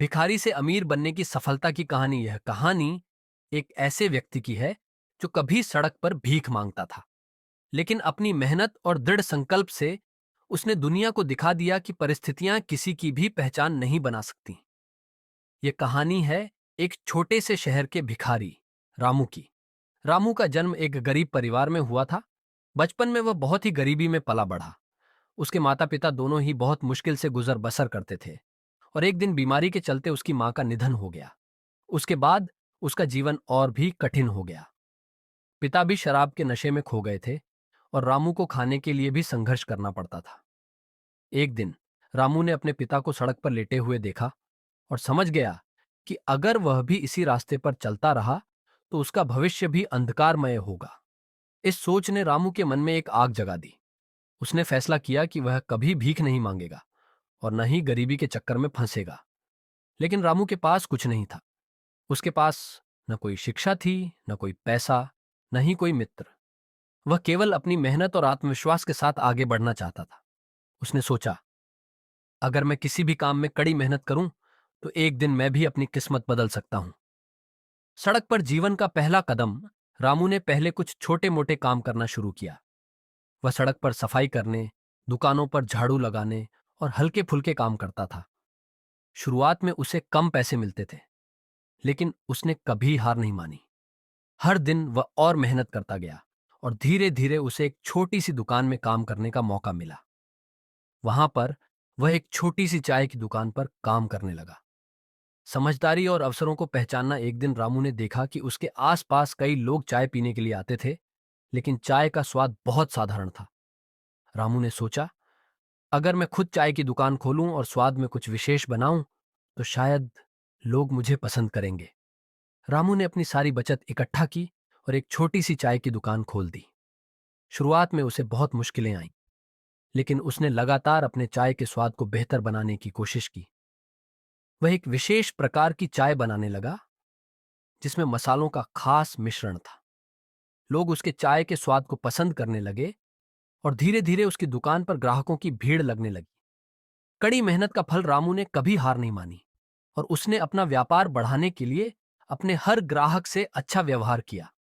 भिखारी से अमीर बनने की सफलता की कहानी। यह कहानी एक ऐसे व्यक्ति की है जो कभी सड़क पर भीख मांगता था, लेकिन अपनी मेहनत और दृढ़ संकल्प से उसने दुनिया को दिखा दिया कि परिस्थितियां किसी की भी पहचान नहीं बना सकती। यह कहानी है एक छोटे से शहर के भिखारी रामू की। रामू का जन्म एक गरीब परिवार में हुआ था। बचपन में वह बहुत ही गरीबी में पला बढ़ा। उसके माता पिता दोनों ही बहुत मुश्किल से गुजर बसर करते थे और एक दिन बीमारी के चलते उसकी मां का निधन हो गया। उसके बाद उसका जीवन और भी कठिन हो गया। पिता भी शराब के नशे में खो गए थे और रामू को खाने के लिए भी संघर्ष करना पड़ता था। एक दिन रामू ने अपने पिता को सड़क पर लेटे हुए देखा और समझ गया कि अगर वह भी इसी रास्ते पर चलता रहा तो उसका भविष्य भी अंधकारमय होगा। इस सोच ने रामू के मन में एक आग जगा दी। उसने फैसला किया कि वह कभी भीख नहीं मांगेगा और न ही गरीबी के चक्कर में फंसेगा। लेकिन रामू के पास कुछ नहीं था। उसके पास न कोई शिक्षा थी, न कोई पैसा, न ही कोई मित्र। वह केवल अपनी मेहनत और आत्मविश्वास के साथ आगे बढ़ना चाहता था। उसने सोचा, अगर मैं किसी भी काम में कड़ी मेहनत करूं तो एक दिन मैं भी अपनी किस्मत बदल सकता हूं। सड़क पर जीवन का पहला कदम रामू ने पहले कुछ छोटे मोटे काम करना शुरू किया। वह सड़क पर सफाई करने, दुकानों पर झाड़ू लगाने और हल्के फुल्के काम करता था। शुरुआत में उसे कम पैसे मिलते थे, लेकिन उसने कभी हार नहीं मानी। हर दिन वह और मेहनत करता गया और धीरे धीरे उसे एक छोटी सी दुकान में काम करने का मौका मिला। वहां पर वह एक छोटी सी चाय की दुकान पर काम करने लगा। समझदारी और अवसरों को पहचानना। एक दिन रामू ने देखा कि उसके आसपास कई लोग चाय पीने के लिए आते थे, लेकिन चाय का स्वाद बहुत साधारण था। रामू ने सोचा, अगर मैं खुद चाय की दुकान खोलूं और स्वाद में कुछ विशेष बनाऊं तो शायद लोग मुझे पसंद करेंगे। रामू ने अपनी सारी बचत इकट्ठा की और एक छोटी सी चाय की दुकान खोल दी। शुरुआत में उसे बहुत मुश्किलें आईं, लेकिन उसने लगातार अपने चाय के स्वाद को बेहतर बनाने की कोशिश की। वह एक विशेष प्रकार की चाय बनाने लगा जिसमें मसालों का खास मिश्रण था। लोग उसके चाय के स्वाद को पसंद करने लगे और धीरे धीरे उसकी दुकान पर ग्राहकों की भीड़ लगने लगी। कड़ी मेहनत का फल। रामू ने कभी हार नहीं मानी और उसने अपना व्यापार बढ़ाने के लिए अपने हर ग्राहक से अच्छा व्यवहार किया।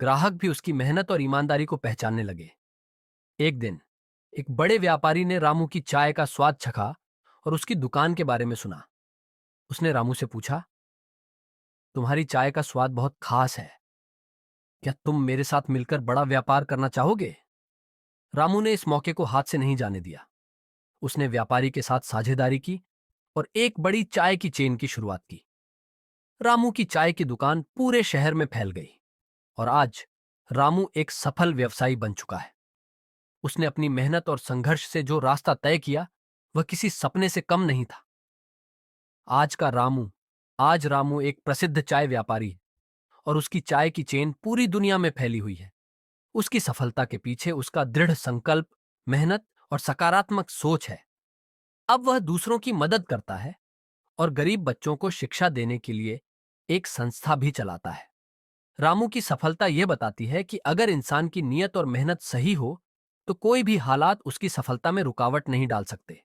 ग्राहक भी उसकी मेहनत और ईमानदारी को पहचानने लगे। एक दिन एक बड़े व्यापारी ने रामू की चाय का स्वाद चखा और उसकी दुकान के बारे में सुना। उसने रामू से पूछा, तुम्हारी चाय का स्वाद बहुत खास है, क्या तुम मेरे साथ मिलकर बड़ा व्यापार करना चाहोगे? रामू ने इस मौके को हाथ से नहीं जाने दिया। उसने व्यापारी के साथ साझेदारी की और एक बड़ी चाय की चेन की शुरुआत की। रामू की चाय की दुकान पूरे शहर में फैल गई और आज रामू एक सफल व्यवसायी बन चुका है। उसने अपनी मेहनत और संघर्ष से जो रास्ता तय किया वह किसी सपने से कम नहीं था। आज रामू एक प्रसिद्ध चाय व्यापारी है और उसकी चाय की चेन पूरी दुनिया में फैली हुई है। उसकी सफलता के पीछे उसका दृढ़ संकल्प, मेहनत और सकारात्मक सोच है। अब वह दूसरों की मदद करता है और गरीब बच्चों को शिक्षा देने के लिए एक संस्था भी चलाता है। रामू की सफलता यह बताती है कि अगर इंसान की नीयत और मेहनत सही हो तो कोई भी हालात उसकी सफलता में रुकावट नहीं डाल सकते।